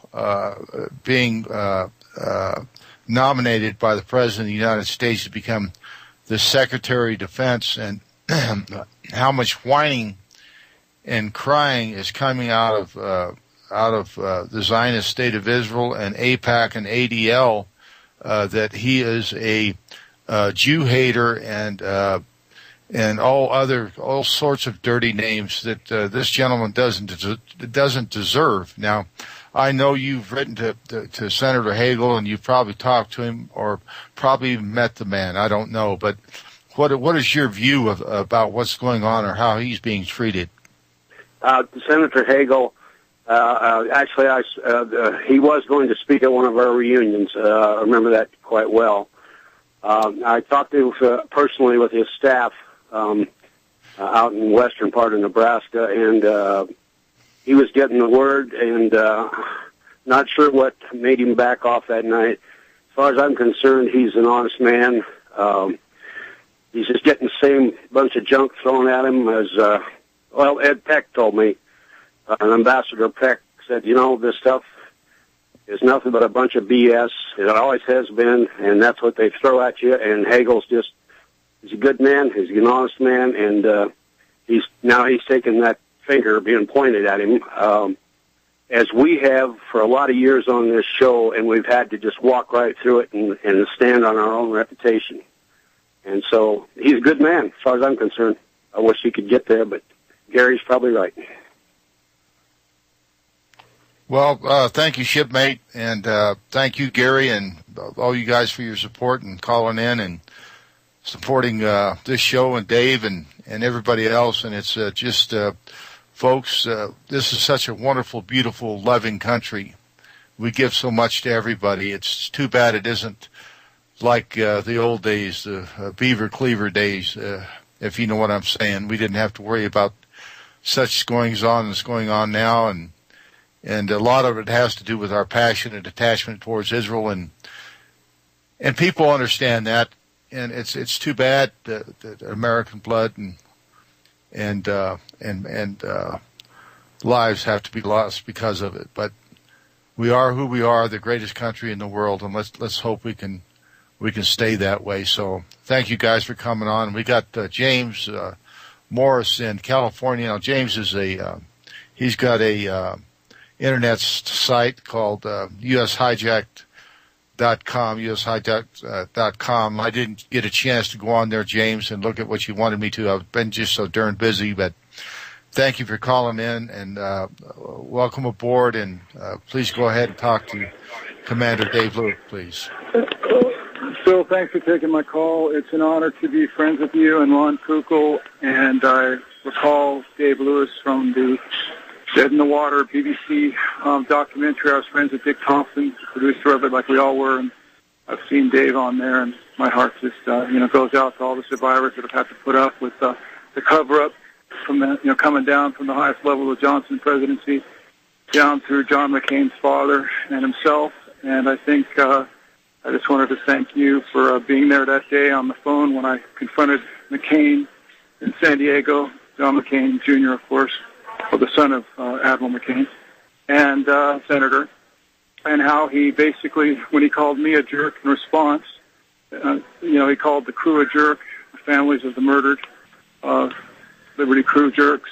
being nominated by the President of the United States to become the Secretary of Defense, and how much whining and crying is coming out the Zionist State of Israel and AIPAC and ADL that he is a Jew hater and all sorts of dirty names that this gentleman doesn't deserve. Now, I know you've written to Senator Hagel, and you've probably talked to him or probably even met the man. I don't know, but what is your view about what's going on or how he's being treated? Senator Hagel, actually, he was going to speak at one of our reunions. I remember that quite well. I talked to personally with his staff out in western part of Nebraska, and he was getting the word, and not sure what made him back off that night. As far as I'm concerned, he's an honest man. He's just getting the same bunch of junk thrown at him as, Ed Peck told me. Ambassador Peck said, this stuff is nothing but a bunch of BS. It always has been, and that's what they throw at you. And Hagel's he's a good man, he's an honest man, and he's taken that finger being pointed at him, as we have for a lot of years on this show, and we've had to just walk right through it and stand on our own reputation. And so he's a good man, as far as I'm concerned. I wish he could get there, but Gary's probably right. Well, thank you, shipmate, and thank you, Gary, and all you guys for your support and calling in and supporting this show, and Dave and everybody else. And it's folks, this is such a wonderful, beautiful, loving country. We give so much to everybody. It's too bad it isn't like the old days, the Beaver Cleaver days, if you know what I'm saying. We didn't have to worry about such goings-on that's going on now, and a lot of it has to do with our passion and attachment towards Israel, and people understand that, and it's too bad that American blood and lives have to be lost because of it. But we are who we are, the greatest country in the world, and let's hope we can stay that way. So thank you guys for coming on. We got James Morris in California. Now James is he's got a internet site called ushijacked.com. I didn't get a chance to go on there, James, and look at what you wanted me to. I've been just so darn busy, but thank you for calling in, and welcome aboard, and please go ahead and talk to Commander Dave Lewis, please. Phil, thanks for taking my call. It's an honor to be friends with you and Ron Kukl, and I recall Dave Lewis from the Dead in the Water BBC documentary. I was friends with Dick Thompson, the producer of it, like we all were, and I've seen Dave on there, and my heart just goes out to all the survivors that have had to put up with the cover-up from the, coming down from the highest level of the Johnson presidency down through John McCain's father and himself. And I think I just wanted to thank you for being there that day on the phone when I confronted McCain in San Diego, John McCain Jr., of course, the son of Admiral McCain, and Senator, and how he basically, when he called me a jerk in response, he called the crew a jerk, the families of the murdered Liberty crew jerks.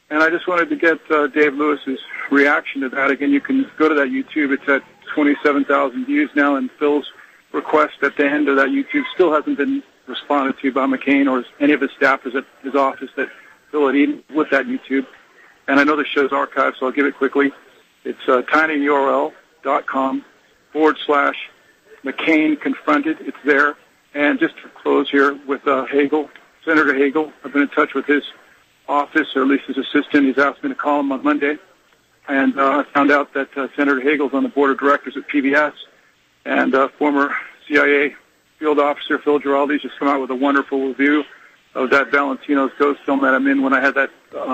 And I just wanted to get Dave Lewis's reaction to that. Again, you can go to that YouTube. It's at 27,000 views now, and Phil's request at the end of that YouTube still hasn't been responded to by McCain or any of his staffers at his office that Phil had eaten with that YouTube. And I know the show's archived, so I'll give it quickly. It's tinyurl.com/McCain Confronted. It's there. And just to close here with Hagel, Senator Hagel, I've been in touch with his office, or at least his assistant. He's asked me to call him on Monday. And I found out that Senator Hagel's on the board of directors at PBS. And former CIA field officer Phil Giraldi's just come out with a wonderful review of that Valentino's Ghost film that I'm in when I had that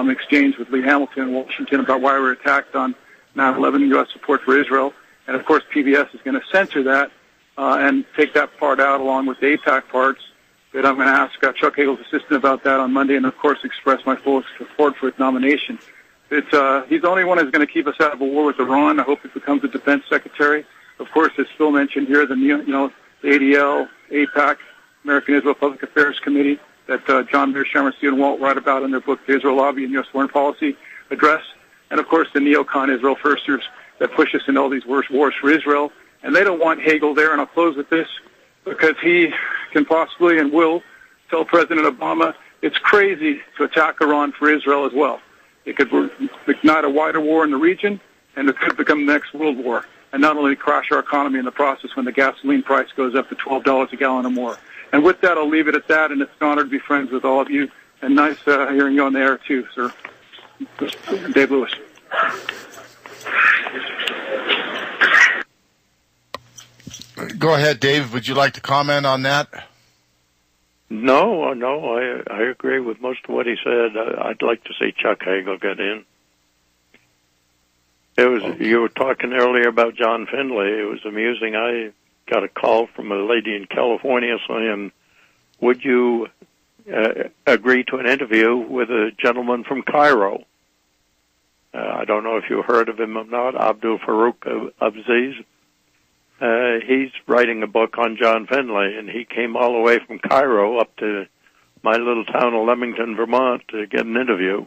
exchange with Lee Hamilton in Washington about why we were attacked on 9/11, U.S. support for Israel. And, of course, PBS is going to censor that and take that part out along with the AIPAC parts. But I'm going to ask Chuck Hagel's assistant about that on Monday and, of course, express my full support for his nomination. He's the only one who's going to keep us out of a war with Iran. I hope he becomes a defense secretary. Of course, as Phil mentioned here, the ADL, AIPAC, American Israel Public Affairs Committee that John Mearsheimer, Stephen Walt write about in their book, The Israel Lobby and U.S. Foreign Policy, address and of course the neocon Israel firsters that push us into all these worse wars for Israel. And they don't want Hagel there, and I'll close with this, because he can possibly and will tell President Obama it's crazy to attack Iran for Israel as well. It could ignite a wider war in the region, and it could become the next world war, and not only crash our economy in the process when the gasoline price goes up to $12 a gallon or more. And with that, I'll leave it at that, and it's an honor to be friends with all of you, and nice hearing you on the air too, sir. Dave Lewis. Go ahead, Dave. Would you like to comment on that? No, I agree with most of what he said. I'd like to see Chuck Hagel get in. You were talking earlier about John Finley. It was amusing. I got a call from a lady in California saying, would you agree to an interview with a gentleman from Cairo? I don't know if you heard of him or not, Abdul Farouk Abziz. He's writing a book on John Finley, and he came all the way from Cairo up to my little town of Leamington, Vermont, to get an interview.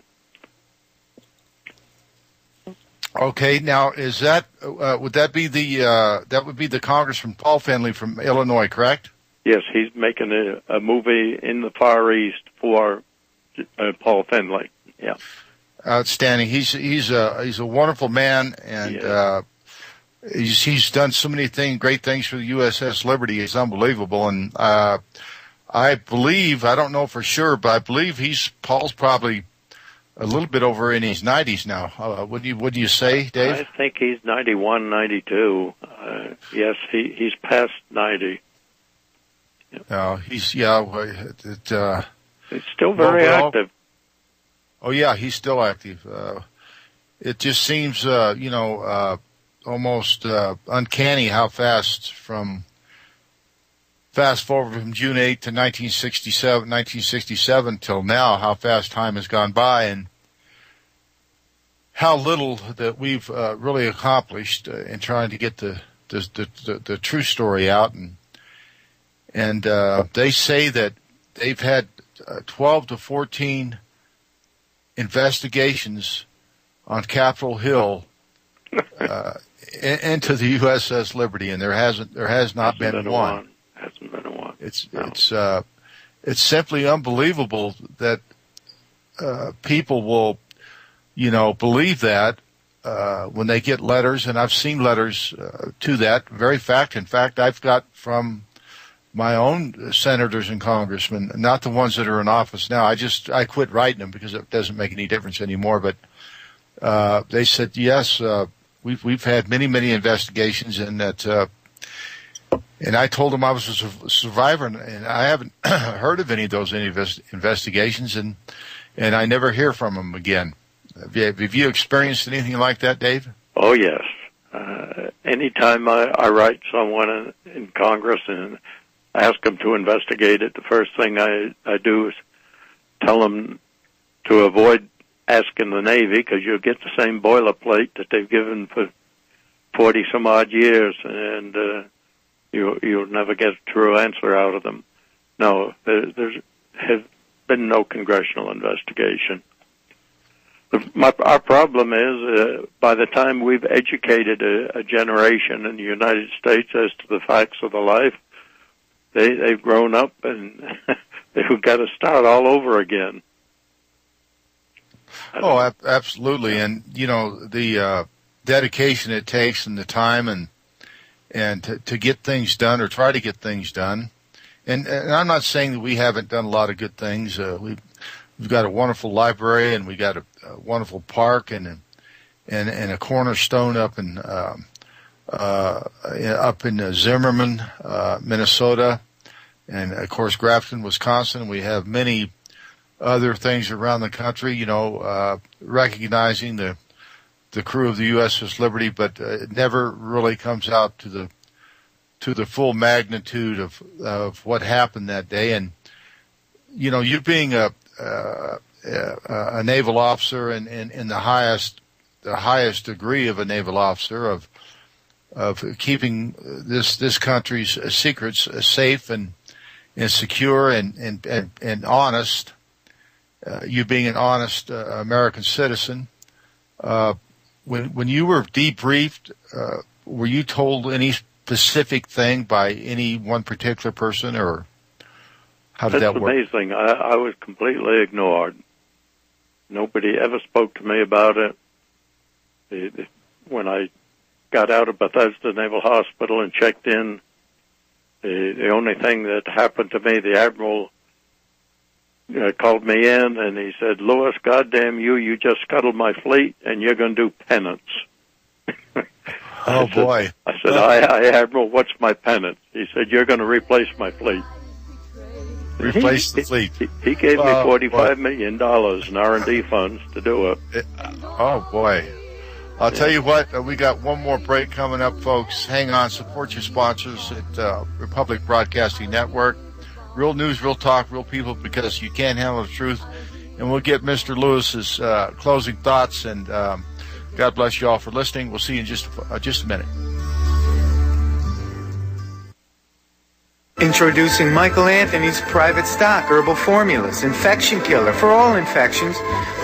Okay, now is that would that be the Congressman Paul Finley from Illinois, correct? Yes, he's making a movie in the Far East for Paul Finley. Yeah, outstanding. He's a wonderful man, and he's done so many great things for the USS Liberty. It's unbelievable, and I believe, I don't know for sure, but I believe Paul's probably a little bit over in his 90s now. What do you say, Dave? I think he's 91, 92. Yes, he's past 90. He's still very active. Oh yeah, he's still active. It just seems almost uncanny how fast forward from June 8 to 1967 till now, how fast time has gone by, and how little that we've really accomplished in trying to get the true story out. And they say that they've had 12 to 14 investigations on Capitol Hill into the USS Liberty, and there has not been one. Hasn't been one. It's simply unbelievable that people will, believe that when they get letters, and I've seen letters to that very fact. In fact, I've got from my own senators and congressmen, not the ones that are in office now. I quit writing them because it doesn't make any difference anymore. But they said yes. We've had many investigations, and that, and I told them I was a survivor, and I haven't heard of any of those investigations, and I never hear from them again. Have you experienced anything like that, Dave? Oh yes. Anytime I write someone in Congress and ask them to investigate it, the first thing I do is tell them to avoid asking the Navy, because you'll get the same boilerplate that they've given for 40 some odd years, and you'll never get a true answer out of them. No, there has been no congressional investigation. Our problem is, by the time we've educated a generation in the United States as to the facts of the life, they've grown up, and they've got to start all over again. Oh, absolutely. And, the dedication it takes and the time and to get things done, or try to get things done. And I'm not saying that we haven't done a lot of good things. We've got a wonderful library, and we got a wonderful park and a cornerstone up in Zimmerman, Minnesota, and of course Grafton, Wisconsin. We have many other things around the country, recognizing the crew of the USS Liberty, but it never really comes out to the full magnitude of what happened that day. And you being a naval officer in the highest degree of a naval officer of keeping this country's secrets safe and secure and honest. You being an honest American citizen, When you were debriefed, were you told any specific thing by any one particular person, or how did that work? That's amazing. I was completely ignored. Nobody ever spoke to me about it. When I got out of Bethesda Naval Hospital and checked in, the only thing that happened to me, the Admiral called me in and he said, "Lewis, goddamn you just scuttled my fleet and you're going to do penance." Oh, boy. I said, "Hi, Admiral, what's my penance?" He said, "You're going to replace my fleet." Replace the fleet. He gave me $45 million in R&D funds to do it. Oh, boy. I'll tell you what, we got one more break coming up, folks. Hang on, support your sponsors at Republic Broadcasting Network. Real news, real talk, real people, because you can't handle the truth. And we'll get Mr. Lewis's closing thoughts, and God bless you all for listening. We'll see you in just a minute. Introducing Michael Anthony's Private Stock Herbal Formulas, infection killer for all infections,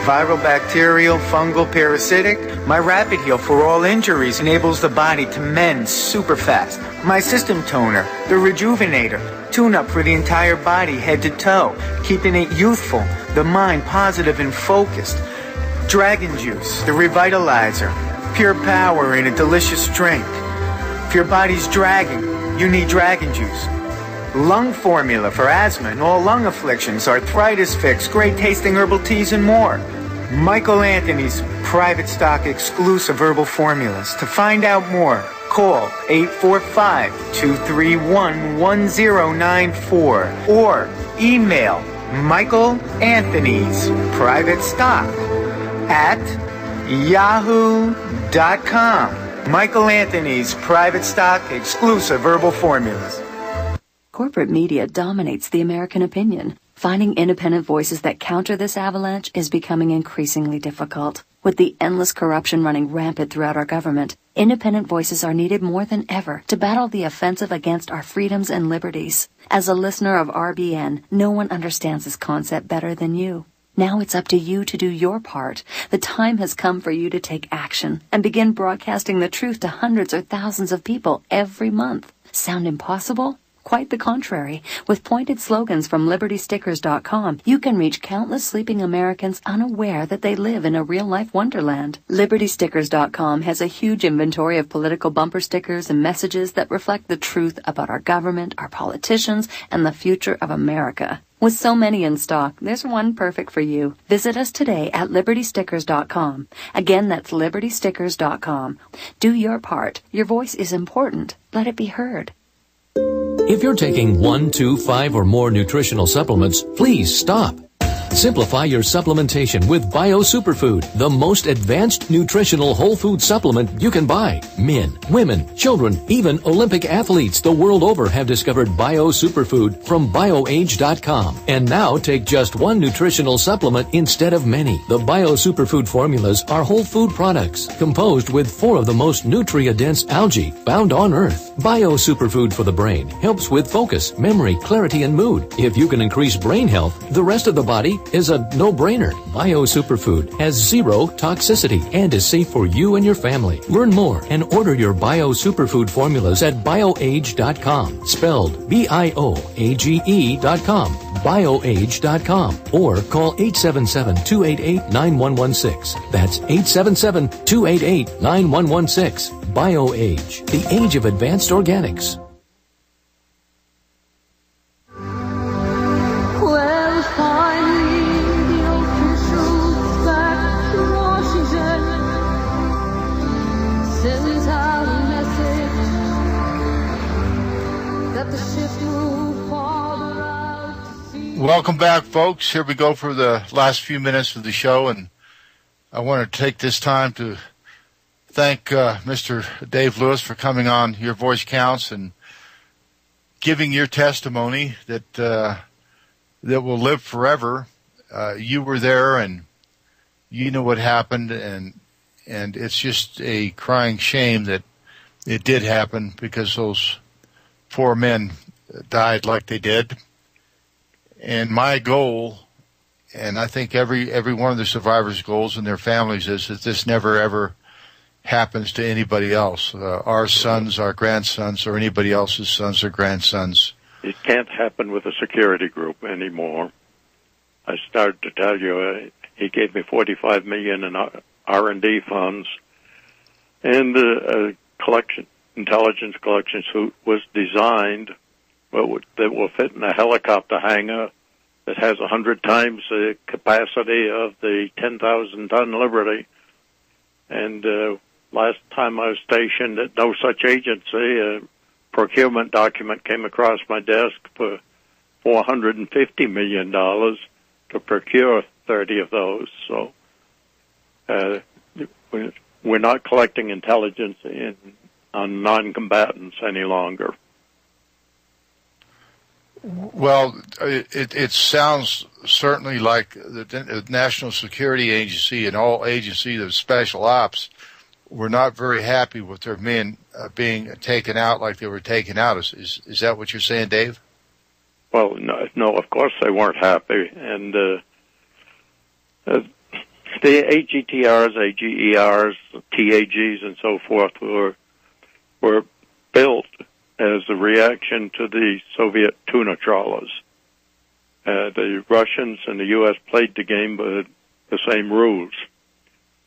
viral, bacterial, fungal, parasitic. My Rapid Heal for all injuries enables the body to mend super fast. My System Toner, the Rejuvenator, tune-up for the entire body, head to toe, keeping it youthful, the mind positive and focused. Dragon Juice, the Revitalizer, pure power in a delicious drink. If your body's dragging, you need Dragon Juice. Lung Formula for asthma and all lung afflictions, arthritis fix, great tasting herbal teas, and more. Michael Anthony's Private Stock exclusive herbal formulas. To find out more, call 845-231-1094 or email Michael Anthony's Private Stock at yahoo.com. Michael Anthony's Private Stock exclusive herbal formulas. Corporate media dominates the American opinion. Finding independent voices that counter this avalanche is becoming increasingly difficult. With the endless corruption running rampant throughout our government, independent voices are needed more than ever to battle the offensive against our freedoms and liberties. As a listener of RBN, no one understands this concept better than you. Now it's up to you to do your part. The time has come for you to take action and begin broadcasting the truth to hundreds or thousands of people every month. Sound impossible? Quite the contrary. With pointed slogans from LibertyStickers.com, you can reach countless sleeping Americans unaware that they live in a real-life wonderland. LibertyStickers.com has a huge inventory of political bumper stickers and messages that reflect the truth about our government, our politicians, and the future of America. With so many in stock, there's one perfect for you. Visit us today at LibertyStickers.com. Again, that's LibertyStickers.com. Do your part. Your voice is important. Let it be heard. If you're taking 1, 2, 5, or more nutritional supplements, please stop. Simplify your supplementation with Bio Superfood, the most advanced nutritional whole food supplement you can buy. Men, women, children, even Olympic athletes the world over have discovered Bio Superfood from BioAge.com. And now take just one nutritional supplement instead of many. The Bio Superfood formulas are whole food products composed with 4 of the most nutrient-dense algae found on Earth. Bio Superfood for the brain helps with focus, memory, clarity, and mood. If you can increase brain health, the rest of the body is a no-brainer. Bio Superfood has 0 toxicity and is safe for you and your family. Learn more and order your Bio Superfood formulas at BioAge.com, spelled BIOAGE.com, BioAge.com, or call 877-288-9116. That's 877-288-9116. BioAge, the age of advanced organics. Well, finally, the officials back to Washington sent out a message that the ship moved farther out to sea. Welcome back, folks. Here we go for the last few minutes of the show, and I want to take this time to thank Mr. Dave Lewis for coming on Your Voice Counts and giving your testimony that will live forever. You were there, and you know what happened, and it's just a crying shame that it did happen because those 4 men died like they did. And my goal I think every one of the survivors' goals and their families is that this never ever happens to anybody else, our sons, our grandsons, or anybody else's sons or grandsons. It can't happen with a security group anymore. I started to tell you, he gave me $45 million in R&D funds, and a intelligence collection suite was designed that will fit in a helicopter hangar that has 100 times the capacity of the 10,000-ton Liberty. And last time I was stationed at no such agency, a procurement document came across my desk for $450 million to procure 30 of those. So we're not collecting intelligence on non-combatants any longer. Well, it sounds certainly like the National Security Agency and all agencies of special ops were not very happy with their men being taken out like they were taken out. Is that what you're saying, Dave? Well, no, of course they weren't happy. And the AGTRs, AGERs, TAGs, and so forth were built as a reaction to the Soviet tuna trawlers. The Russians and the U.S. played the game by the same rules.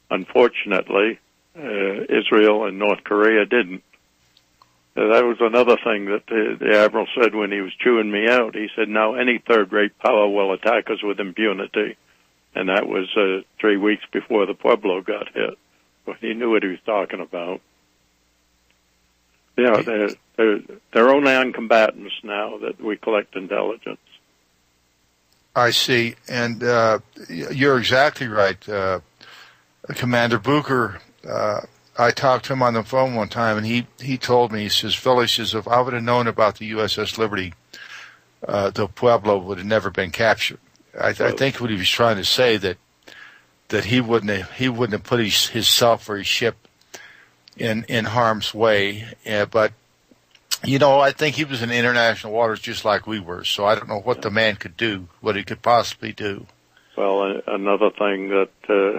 Unfortunately, Israel and North Korea didn't. That was another thing that the Admiral said when he was chewing me out. He said, now any third-rate power will attack us with impunity. And that was 3 weeks before the Pueblo got hit. But he knew what he was talking about. Yeah, they're only non-combatants now that we collect intelligence. I see, and you're exactly right. Commander Bucher, I talked to him on the phone one time, and he told me, he says, Phil, he says, if I would have known about the USS Liberty, the Pueblo would have never been captured. I think what he was trying to say that he wouldn't have put himself or his ship in harm's way, but I think he was in international waters just like we were, so I don't know what the man could do, what he could possibly do. Well, another thing that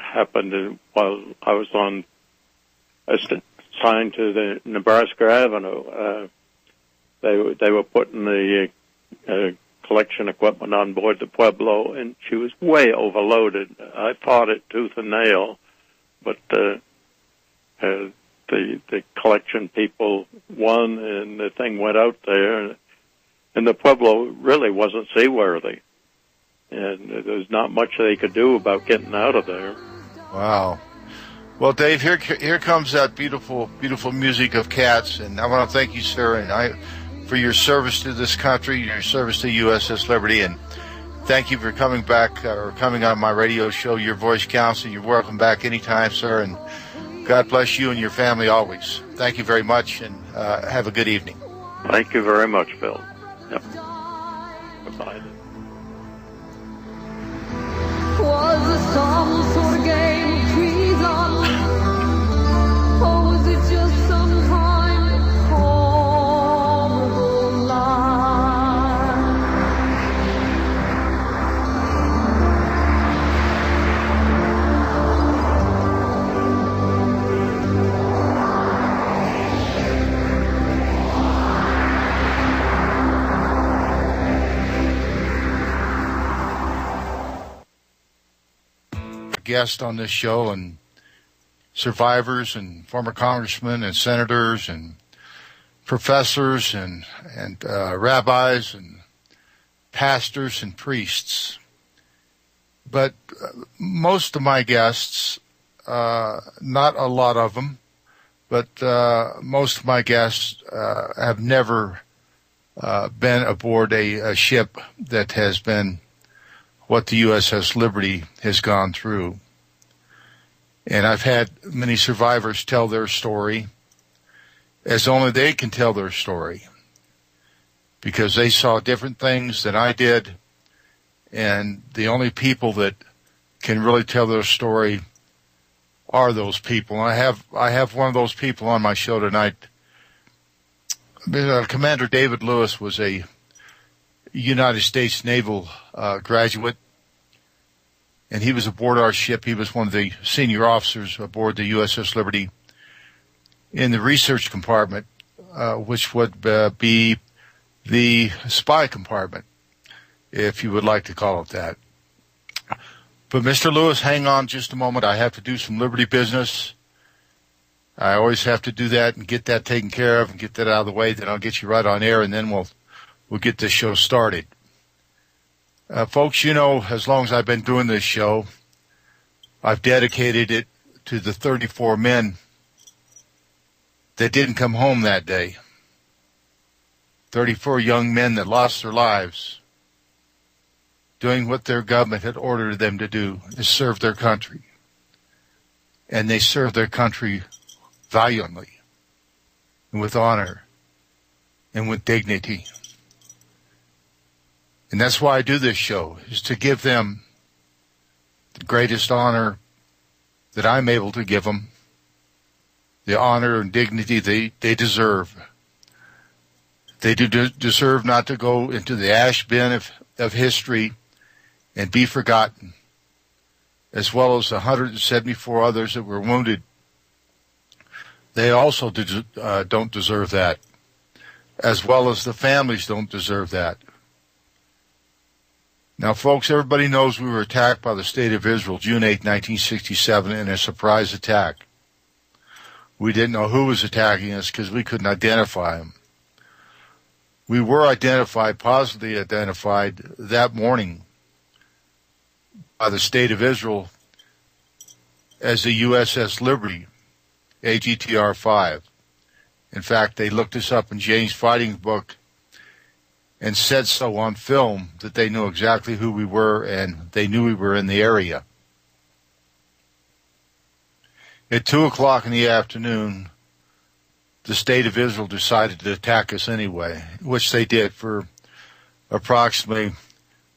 happened while I was assigned to the Nebraska Avenue, they were putting the collection equipment on board the Pueblo, and she was way overloaded. I fought it tooth and nail, but the collection people won, and the thing went out there, and the Pueblo really wasn't seaworthy, and there was not much they could do about getting out of there. Wow. Well, Dave, here comes that beautiful, beautiful music of cats, and I want to thank you, sir, and for your service to this country, your service to USS Liberty, and thank you for coming back or coming on my radio show. Your voice counts, and you're welcome back anytime, sir, and God bless you and your family always. Thank you very much, and have a good evening. Thank you very much, Phil. Yep. Goodbye. Was it some sort of game of treason? Or was it just some kind of horrible lie? Guest on this show, and survivors and former congressmen and senators and professors and rabbis and pastors and priests. But most of my guests, not a lot of them, but most of my guests have never been aboard a ship that has been what the USS Liberty has gone through. And I've had many survivors tell their story as only they can tell their story, because they saw different things than I did, and the only people that can really tell their story are those people. And I have one of those people on my show tonight. Commander David Lewis was a United States Naval graduate, and he was aboard our ship. He was one of the senior officers aboard the USS Liberty in the research compartment, which would be the spy compartment, if you would like to call it that. But Mr. Lewis, hang on just a moment. I have to do some Liberty business. I always have to do that and get that taken care of and get that out of the way. Then I'll get you right on air, and then we'll get this show started. Folks, you know, as long as I've been doing this show, I've dedicated it to the 34 men that didn't come home that day. 34 young men that lost their lives doing what their government had ordered them to do, is serve their country. And they served their country valiantly and with honor and with dignity. And that's why I do this show, is to give them the greatest honor that I'm able to give them, the honor and dignity they deserve. They do deserve not to go into the ash bin of history and be forgotten, as well as the 174 others that were wounded. They also don't deserve that, as well as the families don't deserve that. Now, folks, everybody knows we were attacked by the State of Israel June 8, 1967, in a surprise attack. We didn't know who was attacking us because we couldn't identify them. We were positively identified that morning by the State of Israel as the USS Liberty, AGTR-5. In fact, they looked us up in Jane's fighting book and said so on film that they knew exactly who we were and they knew we were in the area. At 2 o'clock in the afternoon, the State of Israel decided to attack us anyway, which they did for approximately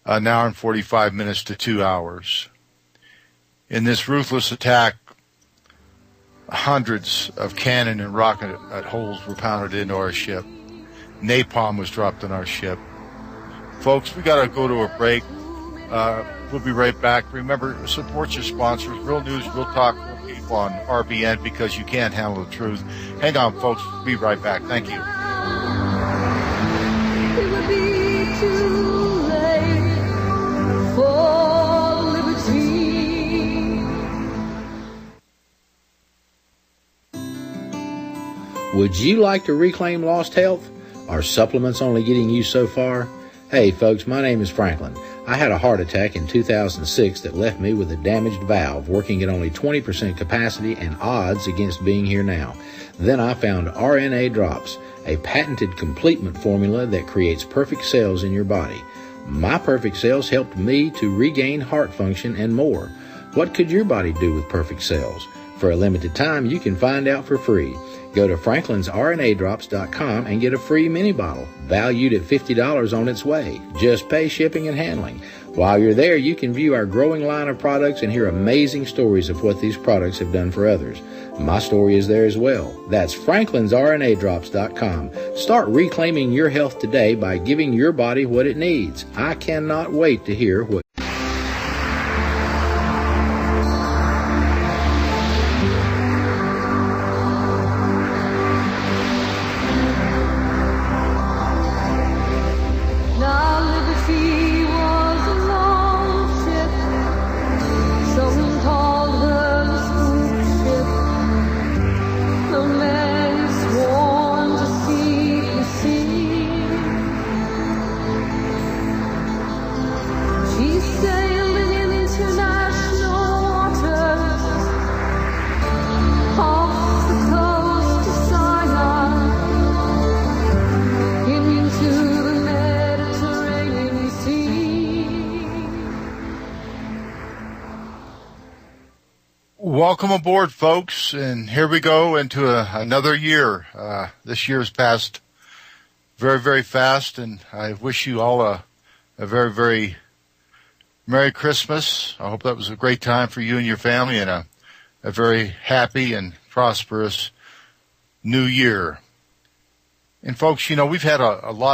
an hour and 45 minutes to 2 hours. In this ruthless attack, hundreds of cannon and rocket holes were pounded into our ship. Napalm was dropped on our ship. Folks, we got to go to a break. We'll be right back. Remember, support your sponsors. Real News, Real Talk, Real People on RBN, because you can't handle the truth. Hang on, folks. We'll be right back. Thank you. It would be too late for liberty. Would you like to reclaim lost health? Are supplements only getting you so far? Hey folks, my name is Franklin. I had a heart attack in 2006 that left me with a damaged valve working at only 20% capacity and odds against being here now. Then I found RNA Drops, a patented complement formula that creates perfect cells in your body. My perfect cells helped me to regain heart function and more. What could your body do with perfect cells? For a limited time, you can find out for free. Go to franklinsrnadrops.com and get a free mini bottle, valued at $50 on its way. Just pay shipping and handling. While you're there, you can view our growing line of products and hear amazing stories of what these products have done for others. My story is there as well. That's franklinsrnadrops.com. Start reclaiming your health today by giving your body what it needs. I cannot wait to hear what Welcome aboard, folks, and here we go into another year. This year has passed very, very fast, and I wish you all a very, very Merry Christmas. I hope that was a great time for you and your family, and a very happy and prosperous New Year. And folks, you know, we've had a lot of